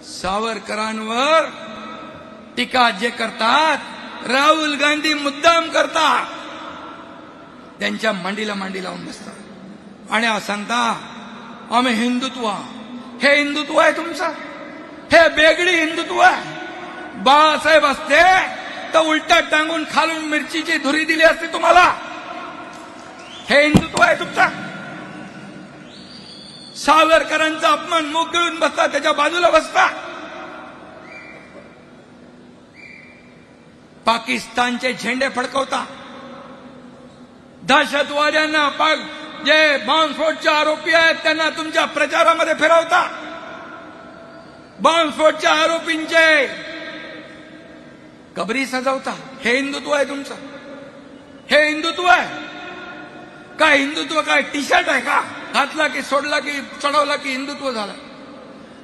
सावरकरांवर टीका जे करतात राहुल गांधी मुद्दाम करतात, त्यांच्या मांडीला मांडी लावून बसतात आणि सांगता आम्ही हिंदुत्व. हे हिंदुत्व आहे तुमचं? हे बेगडी हिंदुत्व आहे? बाळासाहेब असते तर उलटा टांगून खालून मिरचीची धुरी दिली असती तुम्हाला. हे हिंदुत्व आहे तुमचं? सावरकरांचा अपमान मुख गिळून बसता, त्याच्या बाजूला बसता. पाकिस्तानचे झेंडे फडकवता, दहशतवाद्यांना जे बॉम्बस्फोटचे आरोपी आहेत त्यांना तुमच्या प्रचारामध्ये फिरवता. बॉम्बस्फोटच्या आरोपींचे कबरी सजवता. हे हिंदुत्व आहे तुमचं? हे हिंदुत्व आहे का? हिंदुत्व काय टी शर्ट आहे का? घातला की सोडला की चढवला की हिंदुत्व झालं?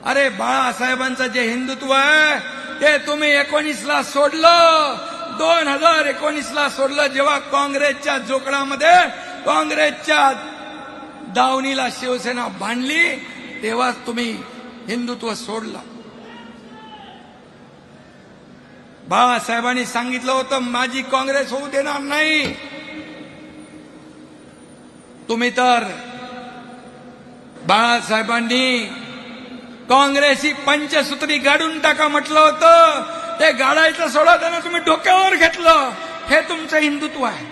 अरे बाळासाहेबांचं जे हिंदुत्व आहे ते तुम्ही 19ला सोडलं, 2019ला सोडलं. जेव्हा काँग्रेसच्या जोकडामध्ये काँग्रेसच्या दावणीला शिवसेना बांधली तेव्हाच तुम्ही हिंदुत्व सोडलं. बाळासाहेबांनी सांगितलं होतं माझी काँग्रेस होऊ देणार नाही. तुम्ही तर बाळासाहेबांनी काँग्रेस ही पंचसूत्री गाडून टाका म्हटलं होतं. ते गाडायचं सोडा, त्यांना तुम्ही डोक्यावर घेतलं. हे तुमचं हिंदुत्व आहे?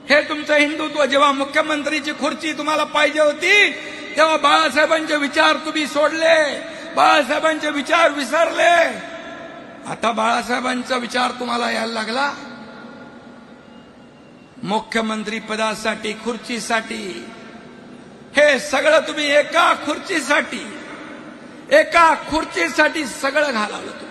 हे तुमचं हिंदुत्व? जेव्हा मुख्यमंत्रीची खुर्ची तुम्हाला पाहिजे होती तेव्हा बाळासाहेबांचे विचार तुम्ही सोडले, बाळासाहेबांचे विचार विसरले. आता बाळासाहेबांचा विचार तुम्हाला यायला लागला. मुख्यमंत्री पदासाठी, खुर्चीसाठी, हे सगळं तुम्ही एका खुर्चीसाठी सगळं घालवलं तुम्ही.